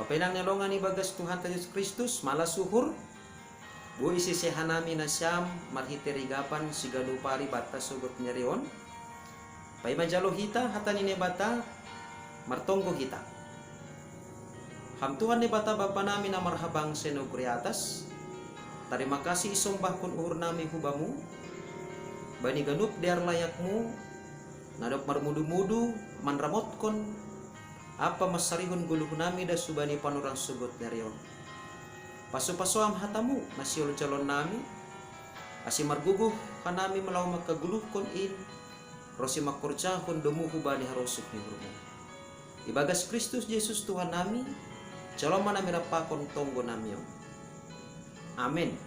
Bapenang nyalongan ni bagas Tuhan Yesus Kristus malas suhur. Bu isi sehanami na siyam marhiterigapan sigado pari bata sugot nyarion. Pai majalo hita hata ni bata martonggo hita. Ham Tuhan ni bata bapa namin na marhabang senugri atas. Terima kasih isombah kun uhur nami hubamu. Bani ganup diar layakmu. Nadok marmudu-mudu manramot kon. Apa masarihun guluh nami da subani panurang sugot nyarion. Paso-paso am hatamu nasiol calon nami. Asi marguguh kanami melaw makaguluh kon in. Rosi makurca kon demu hubani harusuk ni hurmu. Ibagas Kristus Yesus Tuhan nami. Calon mana mirapakon tonggo namyo. Amin.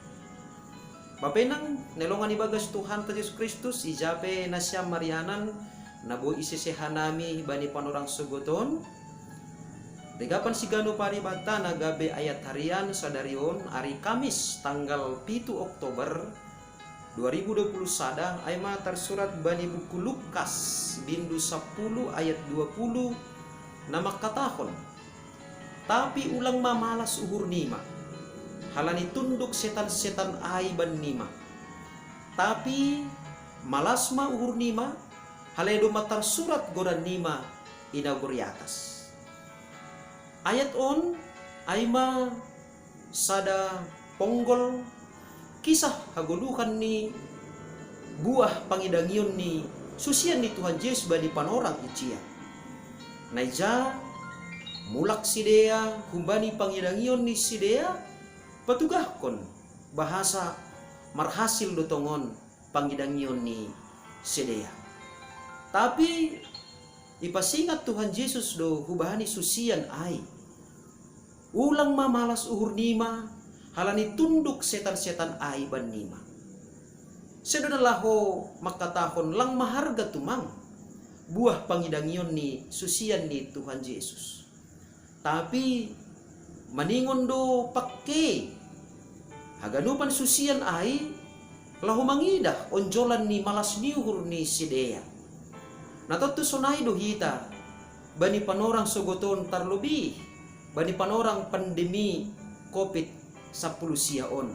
Bapenang nelongan ibagas Tuhan Yesus Kristus ijape nasya marianan nabu isisehanami bani panurang sugoton. Regapan sigano pari bata nagabe ayat harian sadarion hari Kamis tanggal 7 Oktober 2020 sadang ayma tersurat bani buku Lukas bindu 10 ayat 20 nama katahon. Tapi ulang mamalas uhur nima. Halani tunduk setan-setan aiban nima. Tapi malas ma uhur nima. Haledo matar surat godan nima inaguri atas. Ayat on aima sada ponggol kisah haguluhan ni buah pangidangion ni susian ni Tuhan Yesus bani panorang icia. Naija mulak sidea kumbani pangidangion ni sidea patugahkon bahasa marhasil dotongon pangidangion ni sidea. Tapi ipasingat Tuhan Yesus do hubahani susian ai. Ulang mamalas uhur nima halani tunduk setan-setan ai ban nima. Sedonalaho makatahon lang maharga tumang buah pangidangion ni susian ni Tuhan Yesus. Tapi maningon do pakke haganupan susian ai lahu mangidah onjolan ni malas niuhur ni sidea. Natatu sonai do hita bani panorang sogoton tarlubi bani panorang pandemi COVID-10 siaon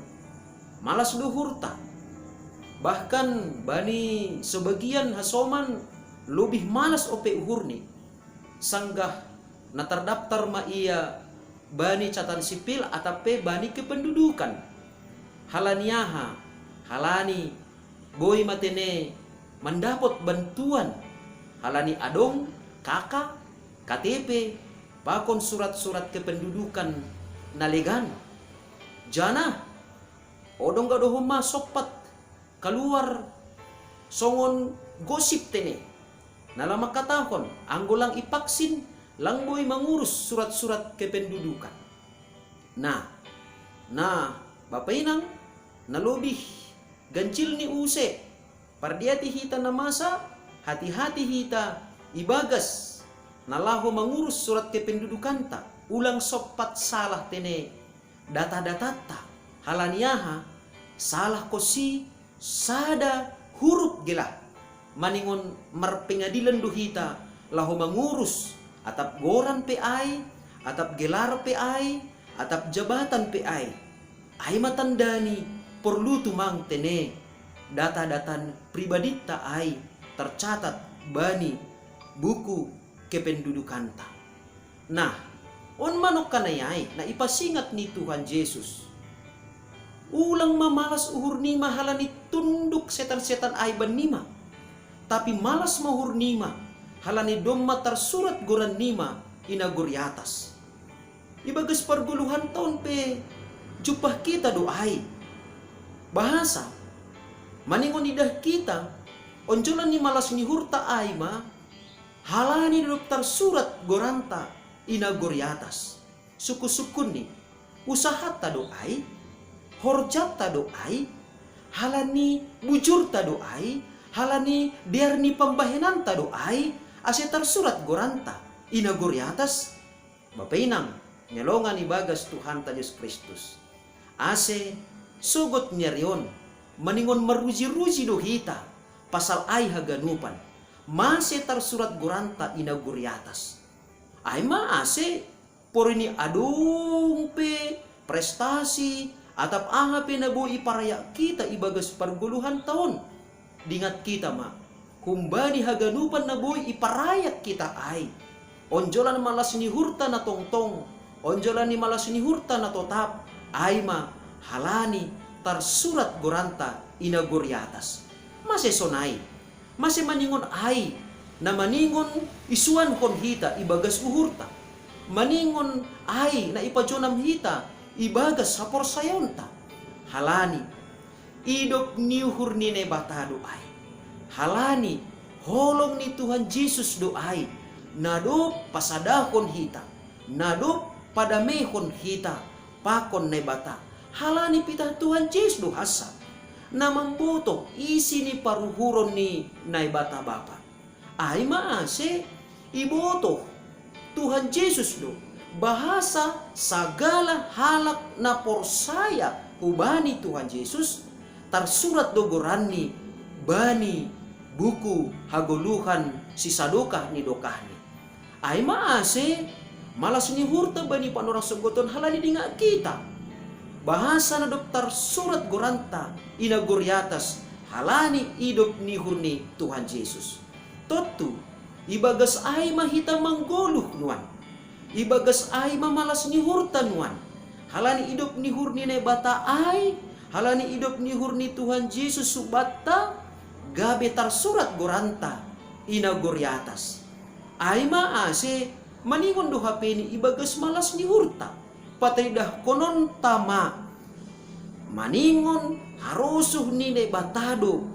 malas luhurta. Bahkan bani sebagian hasoman lebih malas ope uhur ni sanggah na terdaftar ma iya bani catatan sipil atape bani kependudukan halaniaha halani boy matene mendapat bantuan halani adong kakak KTP pakon surat-surat kependudukan nalegan jana odong gado homa sopat keluar songon gosip tene nalama katahon anggolang ipaksin lang boy mengurus surat-surat kependudukan. Nah, bapainang nalobih gancil ni use. Pardiati hita na masa, hati-hati hita ibagas nalaho mengurus surat kependudukan ta. Ulang sopat salah tene data-data halaniaha salah kosi sada huruf gelah. Maningon marpengadilan do hita laho mengurus atap goran PI, atap gelar PI, atap jabatan PI. Ay matandani perlu tumang tene data-data pribadi ta ay tercatat bani buku kependudukan ta. Nah, on manok kanayay na ipasingat ni Tuhan Yesus. Ulang mamalas uhur nima halani tunduk setan-setan ay ban nima. Tapi malas mahur nima halani domma tersurat goran nima inaguri atas. Ibagas perguluhan tahun pe jupah kita doai. Bahasa maningon idah kita onjolan ni malas ni hurta aima halani dok tersurat goranta inaguri atas. Suku-sukun ni usaha ta doai, horjat ta doai, halani bujur ta doai, halani diarni pembahenan ta doai. Ase tersurat goranta inaguri atas bapainang nyelongan ibagas Tuhan Yesus Kristus. Ase sugot nyarion maningon maruji-ruji do hita pasal ay haganupan masih tersurat goranta inaguri atas. Ay ma ase por ini adung pe prestasi atap aha pe na bui iparaya kita ibagas perguluhan tahun. Dingat kita ma, kumbani haganupan na bui iparayak kita ay. Onjolan malas ni hurta na tongtong, onjolan ni malas ni hurta na totap, ay ma halani tarsurat goranta inaguri atas. Masih sonay, masih maningon ay, na maningon isuan kon hita ibagas uhurta. Maningon ay na ipajonam hita ibagas hapor sayonta. Halani idok niuhur ni nebata doay. Halani holong ni Tuhan Yesus doay. Nado pasadakon hita, nado padamehon hita pakon nebata. Halani pita Tuhan Yesus do hasa na mamboto isi ni paruhuron ni naibata bapa. Ay maase iboto Tuhan Yesus do bahasa sagala halak na porsaya ubani Tuhan Yesus tarsurat dogorani bani buku haguluhan si sadokah ni dokahni. Ay maase malas ni hurta bani panorang sugoton halani dinga kita. Bahasa na dokter surat goranta inaguriatas halani idop ni hurni Tuhan Yesus. Totu ibagas ay mahita manggoluh nuan. Ibagas ay mamalas ni hurta nuan. Halani idop ni hurni ne bata ay, halani idop ni hurni Tuhan Yesus subata gabe tar surat goranta inaguriatas. Ay maase maningon do hapeni ibagas malas ni hurta. Pataydah konon tama maningon harusuh nine batado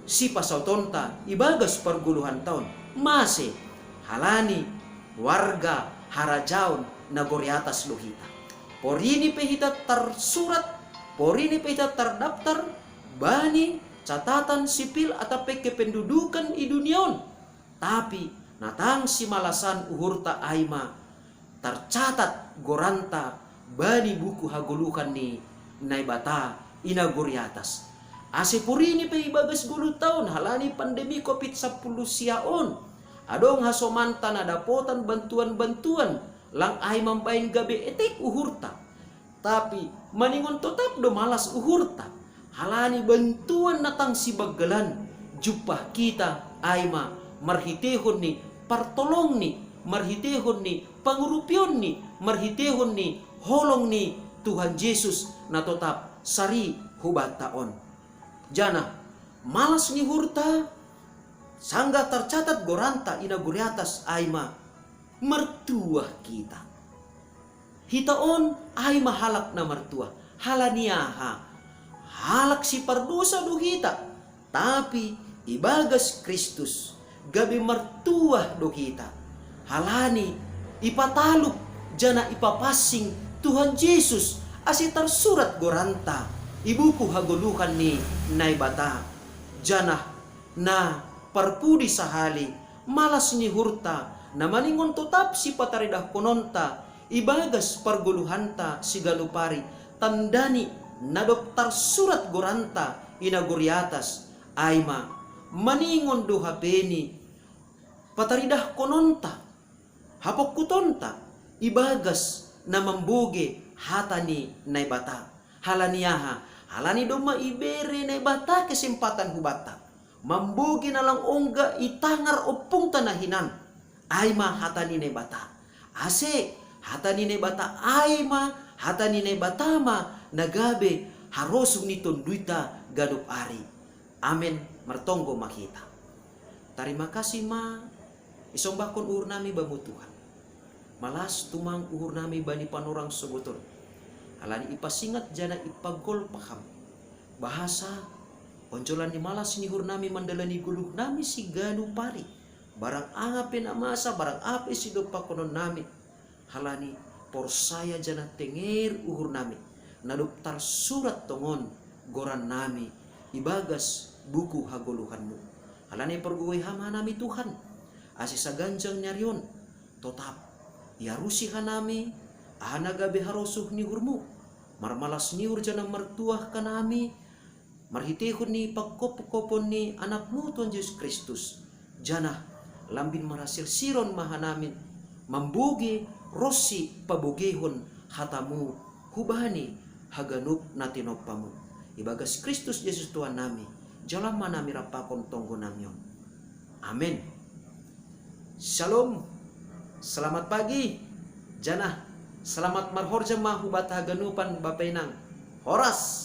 si pasautonta ibagas perguluhan tahun masih halani warga harajaon nagori atas lohita. Porini pehita tersurat, porini pehita terdaftar bani catatan sipil atau kependudukan di duniaon. Tapi natang si malasan uhurta aima tercatat goranta bani buku hagulukan ni naibata inaguri atas. Ase purini pe ibagas gulu tahun halani pandemi COVID-10 siaon. Adong hasomanta na dapotan bantuan-bantuan lang ay mambain gabe etek uhurta. Tapi maningon tetap do malas uhurta. Halani bantuan natang si bagalan jupah kita ayma marhitehon ni partolong ni marhitehon ni pangurupyon ni marhitehon ni holong ni Tuhan Yesus na tetap sari hubat taon. Jana malas ni hurta sangga tercatat goranta inaguri atas aima mertua kita. Hitaon aima halak na mertua halaniaha halak si pardosa do hita. Tapi ibagas Kristus gabi mertua do kita. Halani ipataluk jana ipapasing Tuhan Yesus asi tersurat goranta ibuku haguluhan ni naibata jana na parpudi sahali malas ni hurta na maningon tetap si pataridah kononta ibagas parguluhanta si galupari tandani na dokter surat goranta inaguri atas aima maningon do hapeni pataridah kononta hapok kutonta ibagas na mambuge hatani naibata halaniaha halani doma ibere naibata kesempatan hubata mambuge na lang ongga itangar opung tanahinan aima hatani naibata ase hatani naibata aima hatani naibata ma nagabe harosung niton duita gadup ari. Amen mertonggo makita. Terima kasih ma isombakon uhur nami bamu Tuhan. Malas tumang uhur nami bani panorang sogoton. Halani ipasingat jana ipagol paham. Bahasa onjolan ni malas ni uhur nami mandalani guluh nami si ganu pari. Barang ape na masa barang ape si dopa konon nami. Halani porsaya jana tenger uhur nami. Naduptar surat tongon goran nami ibagas buku hagoluhanmu. Halani perguwe hama nami Tuhan. Asisa ganjang nyarion tetap yarusi hanami ahanaga beharosuh ni hurmu marmalas ni urjana mertuah kanami marhitehun ni pakop-kopon ni anakmu Tuhan Yesus Kristus jana lambin marasir siron mahanamin mambugi rossi pabugihon hatamu hubani haganup natinopamu. Ibagas Kristus Yesus Tuhan nami, jalan mana mirapakon tonggo namyon. Amin. Shalom. Selamat pagi. Janah. Selamat marhorja mahubat haganupan bapenang. Horas.